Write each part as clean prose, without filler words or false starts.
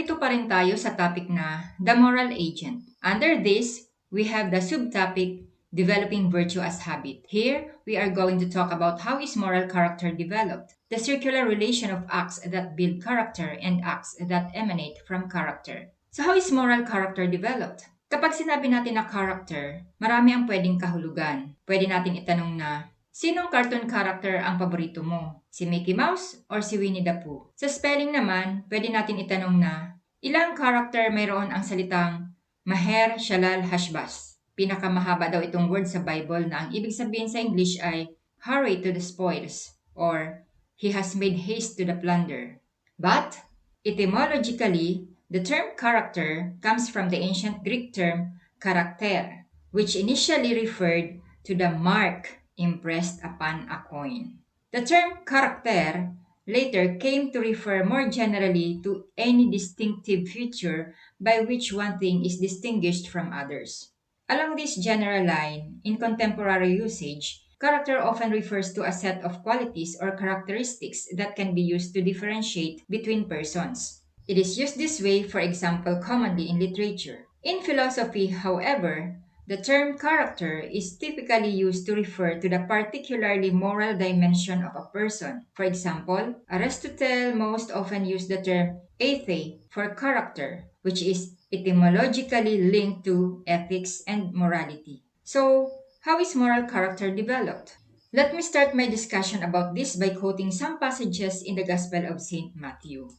Nandito pa rin tayo sa topic na the moral agent. Under this, we have the subtopic developing virtue as habit. Here, we are going to talk about how is moral character developed, the circular relation of acts that build character and acts that emanate from character. So how is moral character developed? Kapag sinabi natin na character, marami ang pwedeng kahulugan. Pwede natin itanong na, sinong cartoon character ang paborito mo? Si Mickey Mouse or si Winnie the Pooh? Sa spelling naman, pwede natin itanong na, ilang character mayroon ang salitang Maher Shalal Hashbaz? Pinakamahaba daw itong word sa Bible na ang ibig sabihin sa English ay hurry to the spoils or he has made haste to the plunder. But, etymologically, the term character comes from the ancient Greek term karakter, which initially referred to the mark impressed upon a coin. The term character later came to refer more generally to any distinctive feature by which one thing is distinguished from others. Along this general line, in contemporary usage, character often refers to a set of qualities or characteristics that can be used to differentiate between persons. It is used this way, for example, commonly in literature. In philosophy, however, the term character is typically used to refer to the particularly moral dimension of a person. For example, Aristotle most often used the term ethe for character, which is etymologically linked to ethics and morality. So, how is moral character developed? Let me start my discussion about this by quoting some passages in the Gospel of St. Matthew.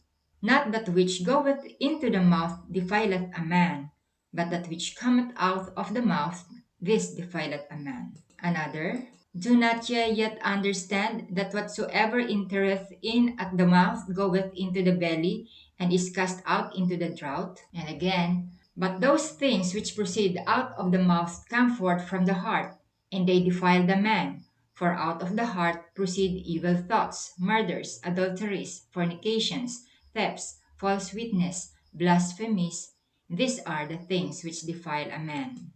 Not that which goeth into the mouth defileth a man, but that which cometh out of the mouth, this defileth a man. Another, do not ye yet understand that whatsoever entereth in at the mouth goeth into the belly, and is cast out into the draught? And again, but those things which proceed out of the mouth come forth from the heart, and they defile the man. For out of the heart proceed evil thoughts, murders, adulteries, fornications, thefts, false witness, blasphemies. These are the things which defile a man.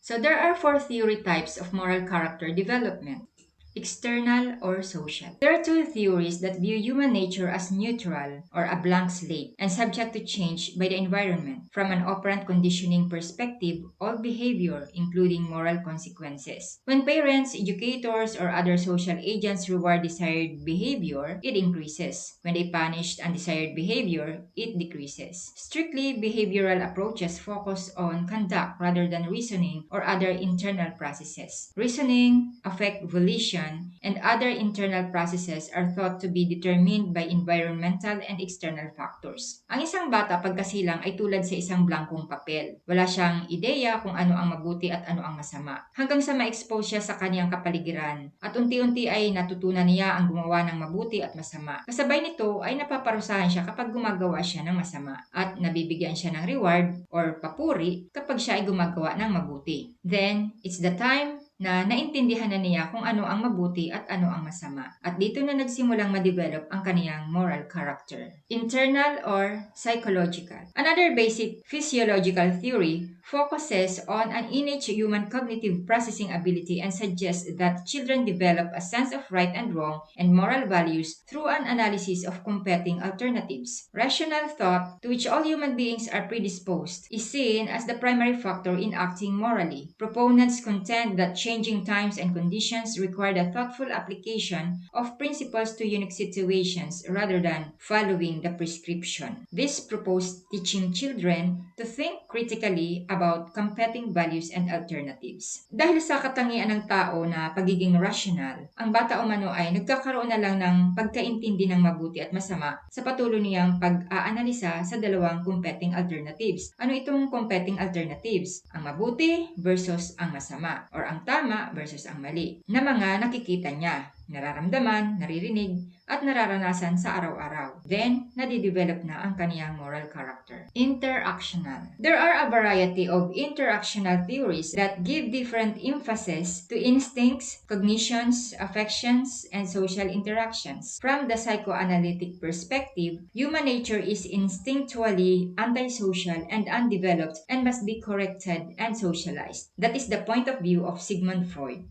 So there are four theory types of moral character development. External or social. There are two theories that view human nature as neutral or a blank slate and subject to change by the environment. From an operant conditioning perspective, all behavior, including moral consequences. When parents, educators, or other social agents reward desired behavior, it increases. When they punish undesired behavior, it decreases. Strictly behavioral approaches focus on conduct rather than reasoning or other internal processes. Reasoning affect volition and other internal processes are thought to be determined by environmental and external factors. Ang isang bata pagkasilang ay tulad sa isang blankong papel. Wala siyang ideya kung ano ang mabuti at ano ang masama. Hanggang sa ma-expose siya sa kaniyang kapaligiran at unti-unti ay natutunan niya ang gumawa ng mabuti at masama. Kasabay nito ay napaparusahan siya kapag gumagawa siya ng masama at nabibigyan siya ng reward or papuri kapag siya ay gumagawa ng mabuti. Then, it's the time na naintindihan na niya kung ano ang mabuti at ano ang masama. At dito na nagsimulang ma-develop ang kaniyang moral character. Internal or psychological. Another basic physiological theory focuses on an innate human cognitive processing ability and suggests that children develop a sense of right and wrong and moral values through an analysis of competing alternatives. Rational thought, to which all human beings are predisposed, is seen as the primary factor in acting morally. Proponents contend that changing times and conditions require the thoughtful application of principles to unique situations rather than following the prescription. This proposed teaching children to think critically about competing values and alternatives. Dahil sa katangian ng tao na pagiging rational, ang bata umano ay nagkakaroon na lang ng pagkaintindi ng mabuti at masama sa patuloy niyang pag-aanalisa sa dalawang competing alternatives. Ano itong competing alternatives? Ang mabuti versus ang masama or ang tama versus ang mali na mga nakikita niya, nararamdaman, naririnig, at nararanasan sa araw-araw. Then, nadidevelop na ang kaniyang moral character. Interactional. There are a variety of interactional theories that give different emphasis to instincts, cognitions, affections, and social interactions. From the psychoanalytic perspective, human nature is instinctually antisocial and undeveloped and must be corrected and socialized. That is the point of view of Sigmund Freud.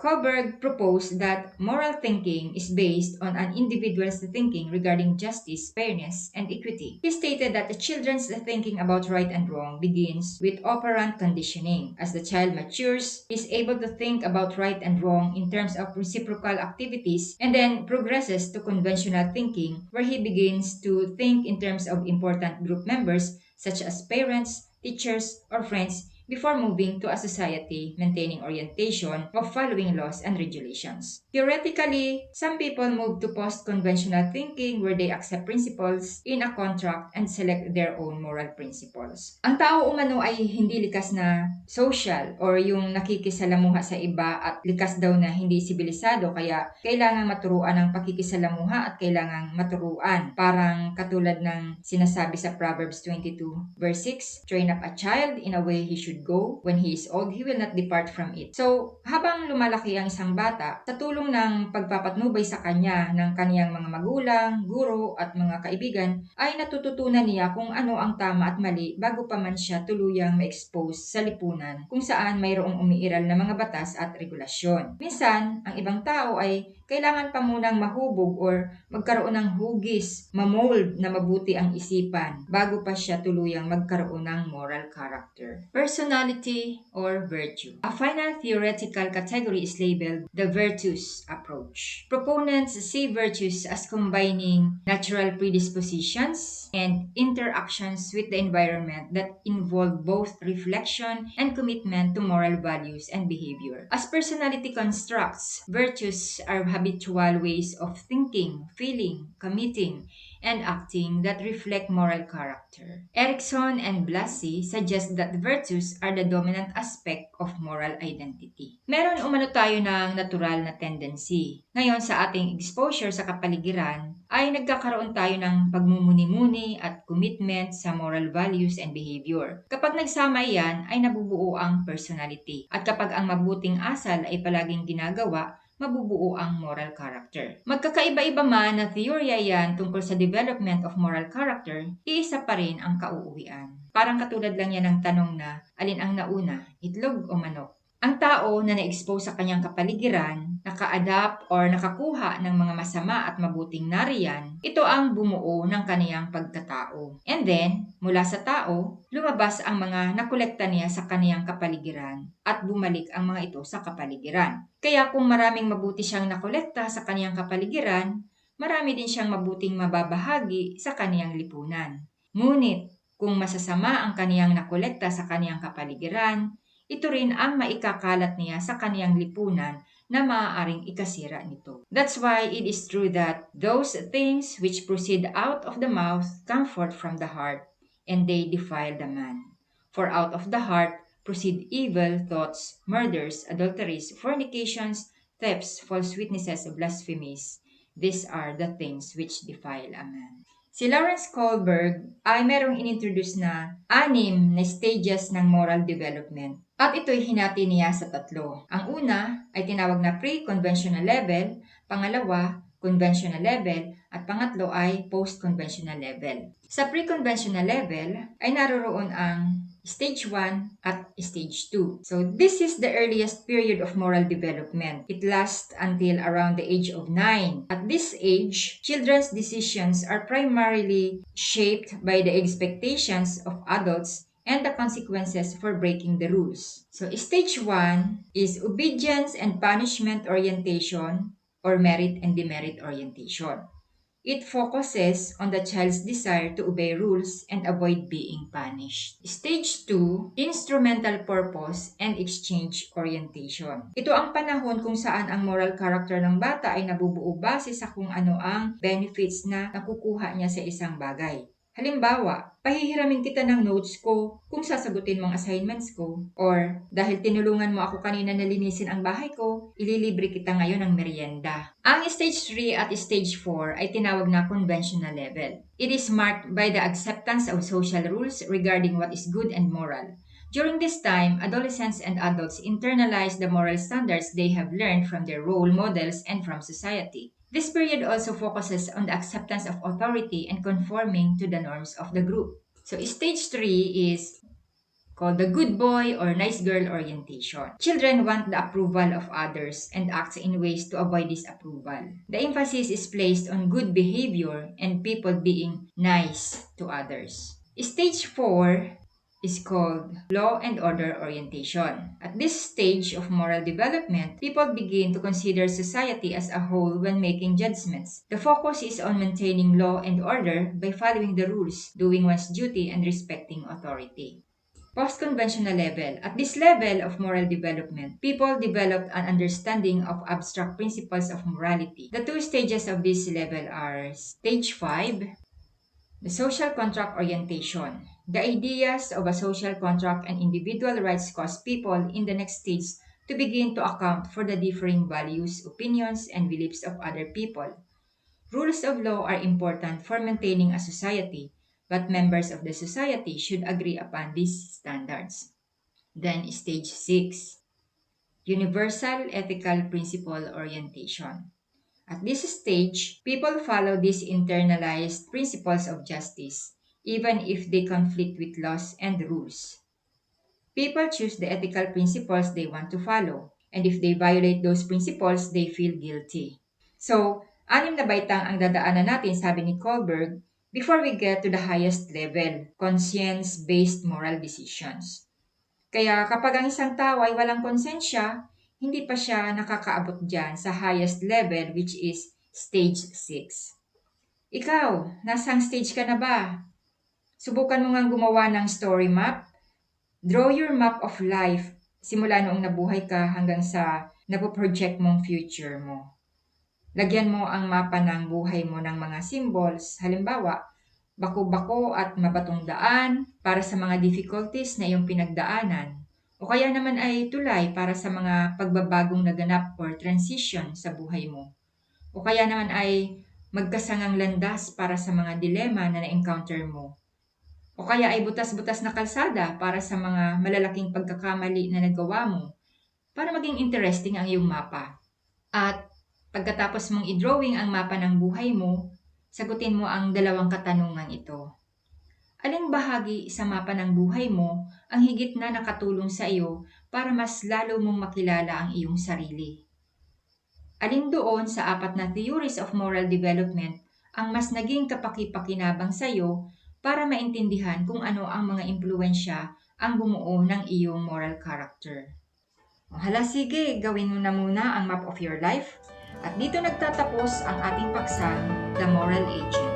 Kohlberg proposed that moral thinking is based on an individual's thinking regarding justice, fairness, and equity. He stated that the children's thinking about right and wrong begins with operant conditioning. As the child matures, he is able to think about right and wrong in terms of reciprocal activities and then progresses to conventional thinking, where he begins to think in terms of important group members such as parents, teachers, or friends before moving to a society maintaining orientation of following laws and regulations. Theoretically, some people move to post-conventional thinking where they accept principles in a contract and select their own moral principles. Ang tao umano ay hindi likas na social or yung nakikisalamuha sa iba at likas daw na hindi sibilisado, kaya kailangan maturuan ng pakikisalamuha at kailangan maturuan. Parang katulad ng sinasabi sa Proverbs 22 verse 6, train up a child in a way he should go. When he is old, he will not depart from it. So, habang lumalaki ang isang bata, sa tulong ng pagpapatnubay sa kanya ng kaniyang mga magulang, guro, at mga kaibigan, ay natututunan niya kung ano ang tama at mali bago pa man siya tuluyang ma-expose sa lipunan kung saan mayroong umiiral na mga batas at regulasyon. Minsan, ang ibang tao ay kailangan pa munang mahubog or magkaroon ng hugis, mamold na mabuti ang isipan bago pa siya tuluyang magkaroon ng moral character. Personality or virtue. A final theoretical category is labeled the virtues approach. Proponents see virtues as combining natural predispositions and interactions with the environment that involve both reflection and commitment to moral values and behavior. As personality constructs, virtues are habitual ways of thinking, feeling, committing, and acting that reflect moral character. Erikson and Blasey suggest that virtues are the dominant aspect of moral identity. Meron umano tayo ng natural na tendency. Ngayon sa ating exposure sa kapaligiran, ay nagkakaroon tayo ng pagmumuni-muni at commitment sa moral values and behavior. Kapag nagsama iyan, ay nabubuo ang personality. At kapag ang mabuting asal ay palaging ginagawa, mabubuo ang moral character. Magkakaiba-iba man na teorya yan tungkol sa development of moral character, iisa pa rin ang kauuwian. Parang katulad lang yan ng tanong na, alin ang nauna, itlog o manok? Ang tao na na-expose sa kanyang kapaligiran, naka-adapt or nakakuha ng mga masama at mabuting nariyan, ito ang bumuo ng kaniyang pagkatao. And then, mula sa tao, lumabas ang mga nakolekta niya sa kaniyang kapaligiran at bumalik ang mga ito sa kapaligiran. Kaya kung maraming mabuti siyang nakolekta sa kaniyang kapaligiran, marami din siyang mabuting mababahagi sa kaniyang lipunan. Ngunit, kung masasama ang kaniyang nakolekta sa kaniyang kapaligiran, ito rin ang maikakalat niya sa kaniyang lipunan na maaaring ikasira nito. That's why it is true that those things which proceed out of the mouth come forth from the heart, and they defile the man. For out of the heart proceed evil thoughts, murders, adulteries, fornications, thefts, false witnesses, blasphemies. These are the things which defile a man. Si Lawrence Kohlberg ay merong inintroduce na 6 na stages ng moral development. At ito'y hinati niya sa 3. Ang una ay tinawag na pre-conventional level, pangalawa, conventional level, at pangatlo ay post-conventional level. Sa pre-conventional level ay naroroon ang Stage 1 at Stage 2. So, this is the earliest period of moral development. It lasts until around the age of 9. At this age, children's decisions are primarily shaped by the expectations of adults and the consequences for breaking the rules. So, Stage 1 is obedience and punishment orientation or merit and demerit orientation. It focuses on the child's desire to obey rules and avoid being punished. Stage 2, instrumental purpose and exchange orientation. Ito ang panahon kung saan ang moral character ng bata ay nabubuo base sa kung ano ang benefits na nakukuha niya sa isang bagay. Halimbawa, pahihiramin kita ng notes ko kung sasagutin mong assignments ko. Or, dahil tinulungan mo ako kanina na linisin ang bahay ko, ililibre kita ngayon ng merienda. Ang Stage 3 at Stage 4 ay tinawag na conventional level. It is marked by the acceptance of social rules regarding what is good and moral. During this time, adolescents and adults internalize the moral standards they have learned from their role models and from society. This period also focuses on the acceptance of authority and conforming to the norms of the group. So, Stage 3 is called the good boy or nice girl orientation. Children want the approval of others and act in ways to avoid disapproval. The emphasis is placed on good behavior and people being nice to others. Stage 4 is called law and order orientation. At this stage of moral development, people begin to consider society as a whole when making judgments. The focus is on maintaining law and order by following the rules, doing one's duty, and respecting authority. Post-conventional level. At this level of moral development, people developed an understanding of abstract principles of morality. The two stages of this level are stage 5, the social contract orientation. The ideas of a social contract and individual rights cause people in the next stage to begin to account for the differing values, opinions, and beliefs of other people. Rules of law are important for maintaining a society, but members of the society should agree upon these standards. Then, stage 6, universal ethical principle orientation. At this stage, people follow these internalized principles of justice, even if they conflict with laws and rules. People choose the ethical principles they want to follow, and if they violate those principles, they feel guilty. So, anim na baitang ang dadaanan natin, sabi ni Kohlberg, before we get to the highest level, conscience-based moral decisions. Kaya kapag ang isang tao ay walang konsensya, hindi pa siya nakakaabot dyan sa highest level which is stage 6. Ikaw, nasang stage ka na ba? Subukan mo nga gumawa ng story map. Draw your map of life simula noong nabuhay ka hanggang sa napoproject mong future mo. Lagyan mo ang mapa ng buhay mo ng mga symbols. Halimbawa, bako-bako at mabatong daan para sa mga difficulties na iyong pinagdaanan. O kaya naman ay tulay para sa mga pagbabagong naganap or transition sa buhay mo. O kaya naman ay magkasangang landas para sa mga dilema na na-encounter mo. O kaya ay butas-butas na kalsada para sa mga malalaking pagkakamali na nagawa mo para maging interesting ang iyong mapa. At pagkatapos mong i-drawing ang mapa ng buhay mo, sagutin mo ang dalawang katanungan ito. Aling bahagi sa mapa ng buhay mo ang higit na nakatulong sa iyo para mas lalo mong makilala ang iyong sarili? Alin doon sa 4 na theories of moral development ang mas naging kapaki-pakinabang sa iyo para maintindihan kung ano ang mga impluensya ang bumuo ng iyong moral character? Hala, sige, gawin mo na muna ang map of your life. At dito nagtatapos ang ating paksang The Moral Agent.